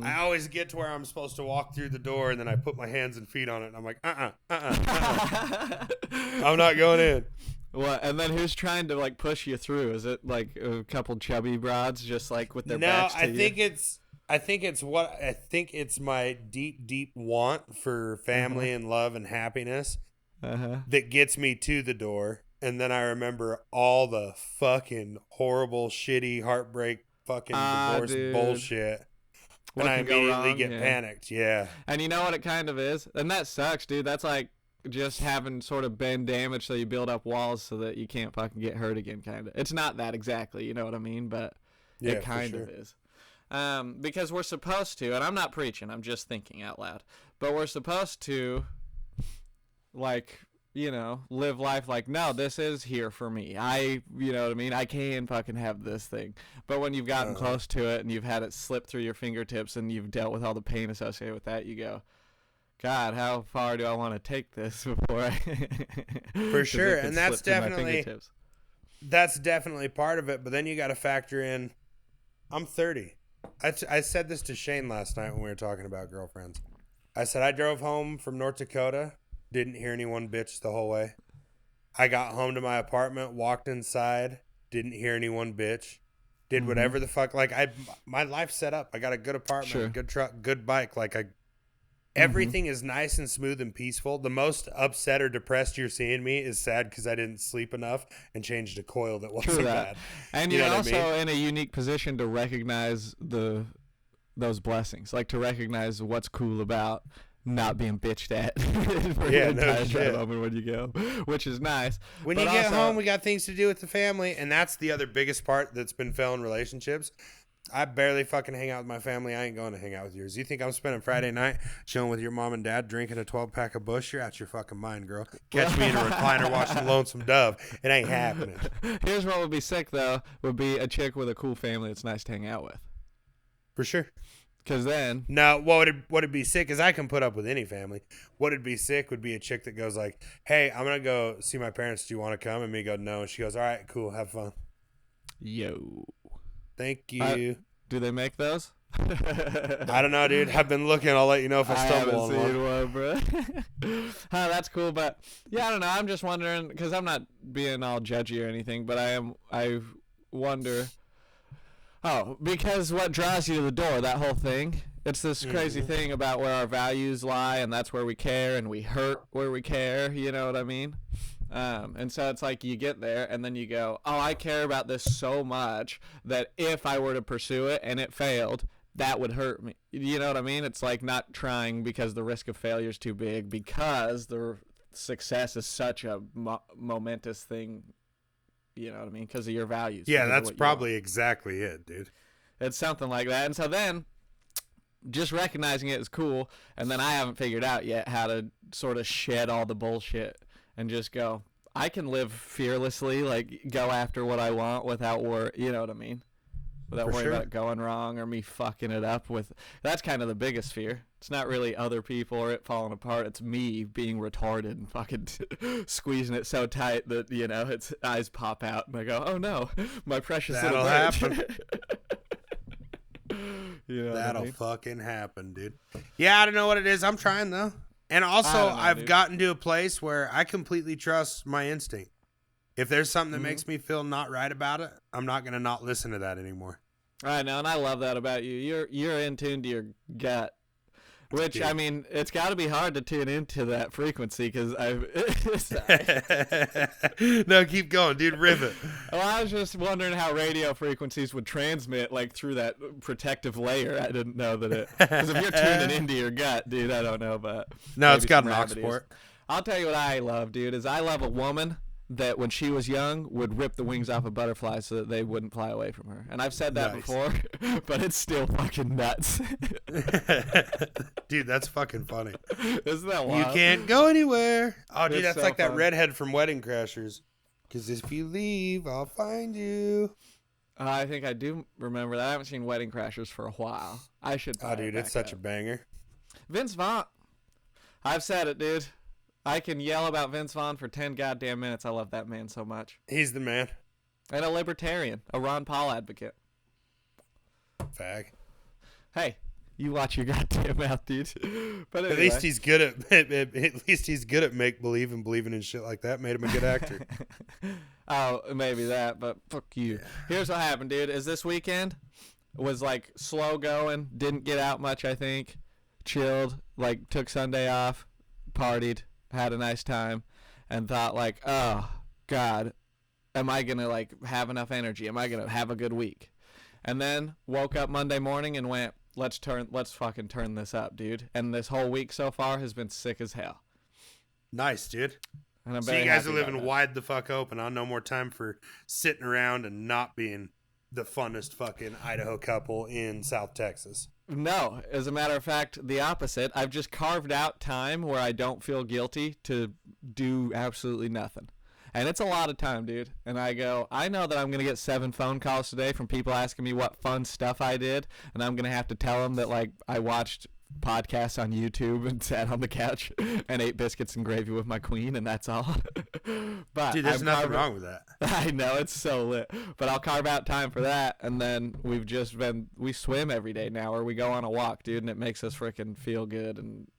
I always get to where I'm supposed to walk through the door, and then I put my hands and feet on it, and I'm like, I'm not going in. What? And then who's trying to like push you through? Is it like a couple chubby broads just like with their backs to you? I think it's my deep want for family and love and happiness that gets me to the door. And then I remember all the fucking horrible, shitty, heartbreak, fucking divorce bullshit. What and I can go immediately wrong? get panicked. Yeah. And you know what it kind of is? And that sucks, dude. That's like just having sort of been damaged so you build up walls so that you can't fucking get hurt again, kind of. It's not that exactly, you know what I mean? But it kind of is. Because we're supposed to, and I'm not preaching, I'm just thinking out loud, but we're supposed to, like, live life like, no, this is here for me. You know what I mean? I can fucking have this thing. But when you've gotten close to it and you've had it slip through your fingertips and you've dealt with all the pain associated with that, you go, God, how far do I want to take this before I... For sure. And that's definitely part of it. But then you got to factor in, I'm 30. I said this to Shane last night when we were talking about girlfriends. I said, I drove home from North Dakota. Didn't hear anyone bitch the whole way. I got home to my apartment, walked inside, didn't hear anyone bitch. Did whatever the fuck. Like, my life's set up. I got a good apartment, good truck, good bike. Like, everything is nice and smooth and peaceful. The most upset or depressed you're seeing me is sad because I didn't sleep enough and changed a coil that wasn't bad. And you're also in a unique position to recognize those blessings, like to recognize what's cool about not being bitched at for the entire drive home and when you go, which is nice. When you get home, we got things to do with the family, and that's the other biggest part that's been failing relationships. I barely fucking hang out with my family. I ain't going to hang out with yours. You think I'm spending Friday night chilling with your mom and dad drinking a 12-pack of Busch? You're out your fucking mind, girl. Catch me in a recliner watching Lonesome Dove. It ain't happening. Here's what would be sick, though, would be a chick with a cool family that's nice to hang out with. For sure. Because then... No, what would be sick is I can put up with any family. What would be sick would be a chick that goes like, hey, I'm going to go see my parents. Do you want to come? And me go, no. And she goes, all right, cool. Have fun. Yo. Thank you. Do they make those? I don't know, dude. I've been looking. I'll let you know if I stumble on one. I haven't seen one, bro. That's cool. But, yeah, I don't know. I'm just wondering, because I'm not being all judgy or anything, but I wonder... Oh, because what draws you to the door, that whole thing, it's this crazy thing about where our values lie, and that's where we care, and we hurt where we care, you know what I mean? And so it's like you get there, and then you go, oh, I care about this so much that if I were to pursue it and it failed, that would hurt me. You know what I mean? It's like not trying because the risk of failure is too big, because the success is such a momentous thing. You know what I mean? Because of your values. Yeah, that's probably exactly it, dude. It's something like that. And so then just recognizing it is cool. And then I haven't figured out yet how to sort of shed all the bullshit and just go, I can live fearlessly, like go after what I want without worry. You know what I mean? without worrying about it going wrong or me fucking it up with. That's kind of the biggest fear. It's not really other people or it falling apart. It's me being retarded and fucking squeezing it so tight that, you know, its eyes pop out and I go, oh no, my precious little bird. Happen. You know That'll fucking happen, dude. Yeah, I don't know what it is. I'm trying though. And also I've gotten to a place where I completely trust my instinct. If there's something that makes me feel not right about it, I'm not going to not listen to that anymore. I know, and I love that about you. You're in tune to your gut. Which, I mean, it's got to be hard to tune into that frequency because No, keep going, dude. Rivet. Well, I was just wondering how radio frequencies would transmit, like, through that protective layer. I didn't know that it... Because if you're tuning into your gut, dude, I don't know, but... No, it's got an aux port. I'll tell you what I love, dude, is I love a woman that when she was young would rip the wings off of butterflies so that they wouldn't fly away from her. And I've said that before, but it's still fucking nuts. Dude, that's fucking funny. Isn't that wild? You can't go anywhere. Oh, dude, It's that's so like that fun. redhead from Wedding Crashers. Because if you leave, I'll find you. I think I do remember that. I haven't seen Wedding Crashers for a while. I should. Oh, dude, it's such a banger. Vince Vaughn. I've said it, dude. I can yell about Vince Vaughn for 10 goddamn minutes. I love that man so much. He's the man. And a libertarian, a Ron Paul advocate. Fag. Hey, you watch your goddamn mouth, dude. But anyway. At least he's good at make believe and believing in shit like that. Made him a good actor. Oh, maybe that, but fuck you. Yeah. Here's what happened, dude. Is this weekend was like slow going, didn't get out much, I think. Chilled, like took Sunday off, partied, had a nice time, and thought like, oh God, am I gonna like have enough energy? Am I gonna have a good week? And then woke up Monday morning and went, let's fucking turn this up, dude. And this whole week so far has been sick as hell. Nice, dude. And I'm so very you guys are happy about living that. wide the fuck open. On no more time for sitting around and not being the funnest fucking Idaho couple in South Texas. No, as a matter of fact, the opposite. I've just carved out time where I don't feel guilty to do absolutely nothing. And it's a lot of time, dude. And I go, I know that I'm going to get 7 phone calls today from people asking me what fun stuff I did. And I'm going to have to tell them that, like, I watched podcasts on YouTube and sat on the couch and ate biscuits and gravy with my queen, and that's all. But dude, there's nothing wrong with that. I know, it's so lit. But I'll carve out time for that. And then we swim every day now, or we go on a walk, dude, and it makes us freaking feel good and,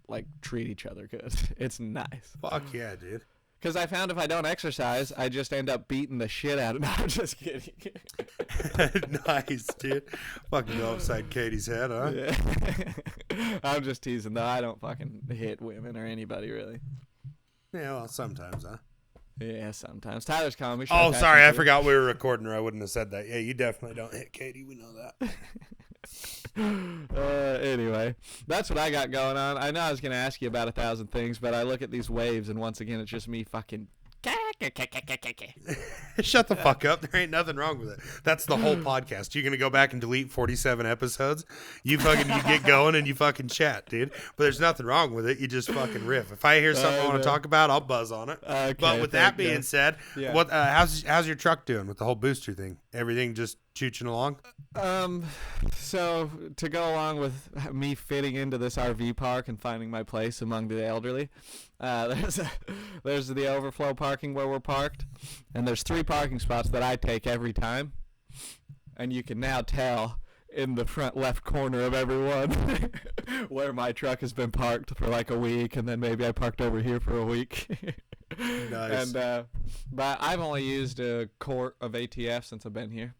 like, treat each other good. It's nice. Fuck yeah, dude. Because I found if I don't exercise, I just end up beating the shit out of it. No, I'm just kidding. Nice, dude. Fucking go upside Katie's head, huh? Yeah. I'm just teasing, though. I don't fucking hit women or anybody, really. Yeah, well, sometimes, huh? Yeah, sometimes. Tyler's calling me. Oh, sorry. I forgot we were recording or I wouldn't have said that. Yeah, you definitely don't hit Katie. We know that. Anyway, that's what I got going on. I know I was going to ask you about 1,000 things, but I look at these waves, and once again, it's just me fucking... Shut the fuck up. There ain't nothing wrong with it. That's the whole podcast. You're going to go back and delete 47 episodes? You get going and you fucking chat, dude. But there's nothing wrong with it. You just fucking riff. If I hear something I want to talk about, I'll buzz on it. Okay, but with that being said, yeah. what how's your truck doing with the whole booster thing? Everything just chooching along? So to go along with me fitting into this RV park and finding my place among the elderly, there's the overflow parking where we're parked, and there's 3 parking spots that I take every time, and you can now tell in the front left corner of everyone where my truck has been parked for like a week, and then maybe I parked over here for a week. Nice. And but I've only used a quart of ATF since I've been here.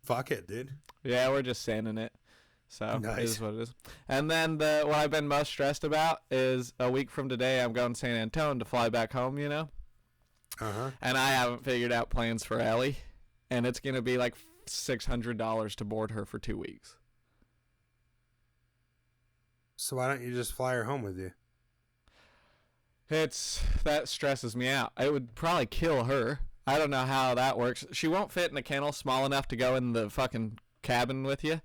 Fuck it, dude. Yeah, we're just sanding it. So Nice. it is what it is. And then what I've been most stressed about is a week from today I'm going to San Antonio to fly back home, you know? Uh-huh. And I haven't figured out plans for Ellie. And it's going to be like $600 to board her for 2 weeks. So why don't you just fly her home with you? That stresses me out. It would probably kill her. I don't know how that works. She won't fit in a kennel small enough to go in the fucking cabin with you.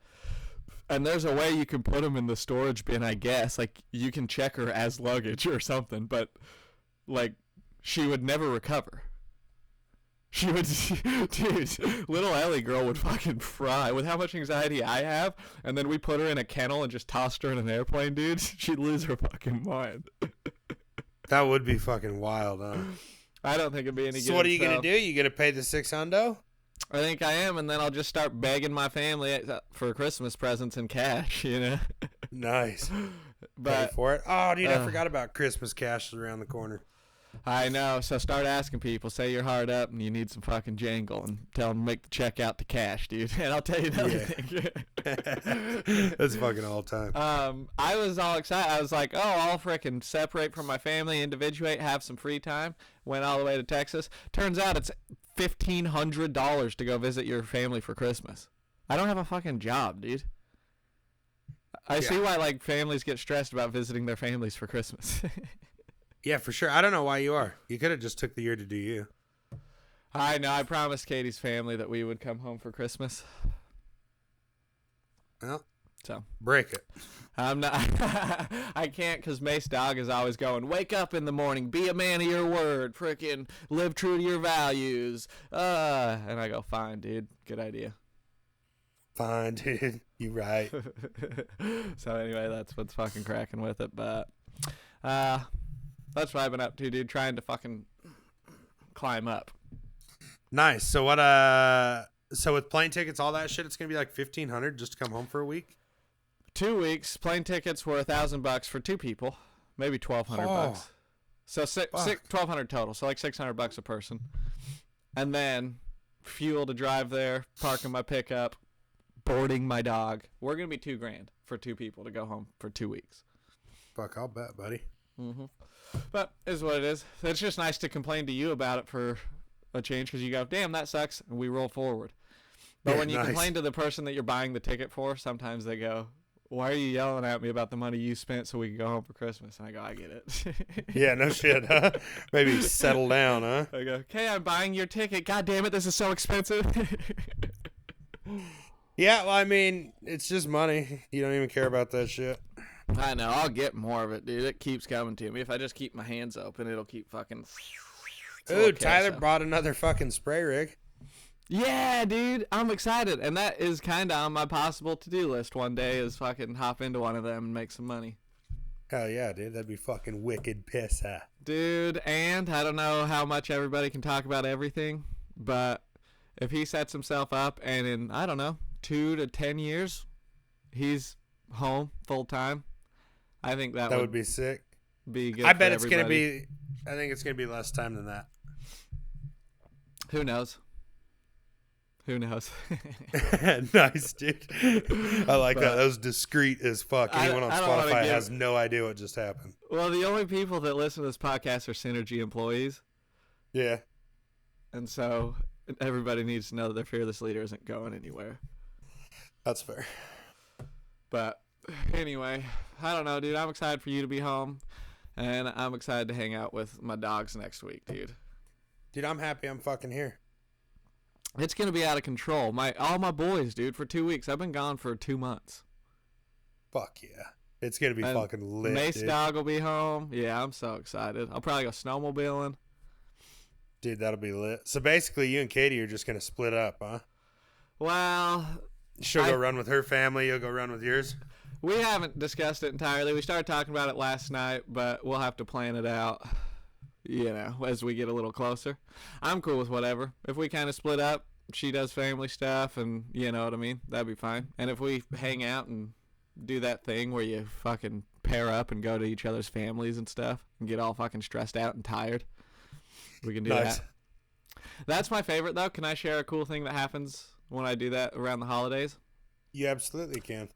And there's a way you can put them in the storage bin, I guess. Like, you can check her as luggage or something. But, like, she would never recover. She would, dude, little Ellie girl would fucking fry with how much anxiety I have, and then we put her in a kennel and just tossed her in an airplane, dude. She'd lose her fucking mind. That would be fucking wild, huh? I don't think it'd be any good. So what are you going to do? You going to pay the $600? I think I am, and then I'll just start begging my family for Christmas presents in cash, you know? Nice. But pay for it. Oh, dude, I forgot about Christmas cash around the corner. I know, so start asking people. Say you're hard up and you need some fucking jangle, and tell them to make the check out to cash, dude. And I'll tell you another thing. That's fucking all time. I was all excited. I was like, oh, I'll frickin' separate from my family, individuate, have some free time. Went all the way to Texas. Turns out it's $1,500 to go visit your family for Christmas. I don't have a fucking job, dude. I see why like families get stressed about visiting their families for Christmas. Yeah, for sure. I don't know why you are. You could have just took the year to do you. I know. I promised Katie's family that we would come home for Christmas. Well, so break it. I'm not. I can't because Mace Dog is always going, wake up in the morning, be a man of your word, frickin' live true to your values. And I go, fine, dude. Good idea. Fine, dude. You right. So anyway, that's what's fucking cracking with it. But that's what I've been up to, dude. Trying to fucking climb up. Nice. So what? So with plane tickets, all that shit, it's gonna be like $1,500 just to come home for a week. 2 weeks. Plane tickets were $1,000 for two people, maybe $1,200. So $1,200 total. So like $600 a person, and then fuel to drive there, parking my pickup, boarding my dog. We're gonna be $2,000 for two people to go home for 2 weeks. Fuck, I'll bet, buddy. Mm-hmm. But is what it is. It's just nice to complain to you about it for a change because you go, damn, that sucks, and we roll forward. But when you complain to the person that you're buying the ticket for, sometimes they go, why are you yelling at me about the money you spent so we can go home for Christmas? And I go, I get it. Yeah, no shit, huh? Maybe settle down, huh? I go, okay, I'm buying your ticket. God damn it, this is so expensive. Yeah, well, I mean, it's just money. You don't even care about that shit. I know. I'll get more of it, dude. It keeps coming to me. If I just keep my hands open, it'll keep fucking... Ooh, Tyler brought another fucking spray rig. Yeah, dude. I'm excited. And that is kind of on my possible to-do list one day is fucking hop into one of them and make some money. Hell yeah, dude. That'd be fucking wicked piss, huh? Dude, and I don't know how much everybody can talk about everything, but if he sets himself up and in, I don't know, 2 to 10 years, he's home full-time, I think that would be sick. Be good. I bet it's everybody. gonna be. I think it's gonna be less time than that. Who knows? Who knows? Nice, dude. I like that. That was discreet as fuck. Anyone on Spotify has no idea what just happened. Well, the only people that listen to this podcast are Synergy employees. Yeah. And so everybody needs to know that their fearless leader isn't going anywhere. That's fair. But anyway, I don't know, dude. I'm excited for you to be home. And I'm excited to hang out with my dogs next week, dude. Dude, I'm happy I'm fucking here. It's going to be out of control. All my boys, dude, for 2 weeks. I've been gone for 2 months. Fuck yeah. It's going to be fucking lit, Mace dude. Dog will be home. Yeah, I'm so excited. I'll probably go snowmobiling. Dude, that'll be lit. So basically, you and Katie are just going to split up, huh? Well... She'll go run with her family. You'll go run with yours? We haven't discussed it entirely. We started talking about it last night, but we'll have to plan it out, as we get a little closer. I'm cool with whatever. If we kind of split up, she does family stuff, and you know what I mean? That'd be fine. And if we hang out and do that thing where you fucking pair up and go to each other's families and stuff and get all fucking stressed out and tired, we can do that. That's my favorite, though. Can I share a cool thing that happens when I do that around the holidays? You absolutely can.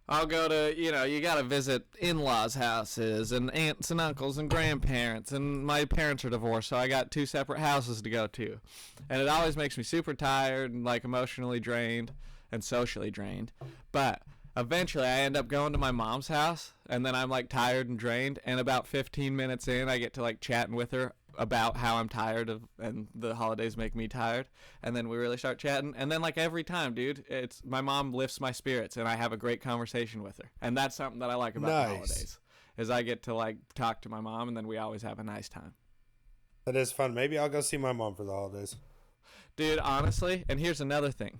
I'll go to, you got to visit in-laws' houses and aunts and uncles and grandparents. And my parents are divorced, so I got 2 separate houses to go to. And it always makes me super tired and, emotionally drained and socially drained. But eventually I end up going to my mom's house, and then I'm, tired and drained. And about 15 minutes in, I get to, chatting with her about how I'm tired of, and the holidays make me tired, and then we really start chatting, and then every time, dude, it's my mom lifts my spirits, and I have a great conversation with her, and that's something that I like about the holidays, is I get to talk to my mom, and then we always have a nice time. That is fun. Maybe I'll go see my mom for the holidays. Dude, honestly, and here's another thing.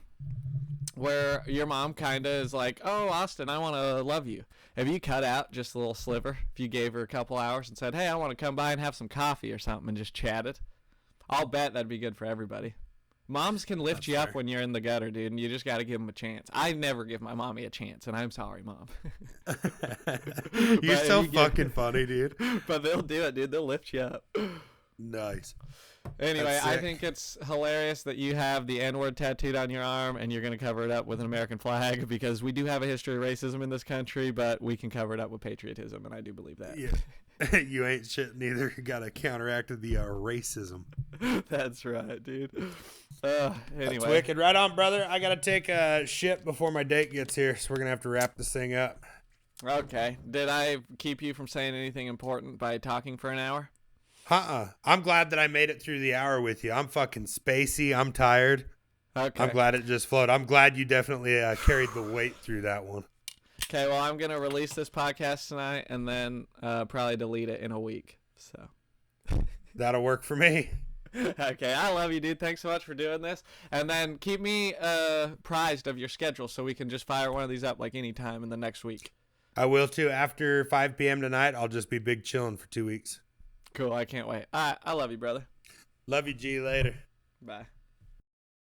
Where your mom kind of is like, oh, Austin, I want to love you. If you cut out just a little sliver, if you gave her a couple hours and said, hey, I want to come by and have some coffee or something and just chatted, I'll bet that'd be good for everybody. Moms can lift you up when you're in the gutter, dude, and you just got to give them a chance. I never give my mommy a chance, and I'm sorry, Mom. You're so fucking funny, dude. But they'll do it, dude. They'll lift you up. Nice. Anyway, I think it's hilarious that you have the N-word tattooed on your arm and you're going to cover it up with an American flag because we do have a history of racism in this country, but we can cover it up with patriotism, and I do believe that. Yeah. You ain't shit neither. Got to counteract the racism. That's right, dude. Anyway. That's wicked. Right on, brother. I got to take a shit before my date gets here, so we're going to have to wrap this thing up. Okay. Did I keep you from saying anything important by talking for an hour? I'm glad that I made it through the hour with you. I'm fucking spacey. I'm tired. Okay. I'm glad it just flowed. I'm glad you definitely carried the weight through that one. Okay, well, I'm going to release this podcast tonight and then probably delete it in a week. So that'll work for me. Okay, I love you, dude. Thanks so much for doing this. And then keep me apprised of your schedule so we can just fire one of these up like any time in the next week. I will too. After 5 p.m. tonight, I'll just be big chilling for 2 weeks. Cool. I can't wait. All right. I love you, brother. Love you, G. Later. Bye.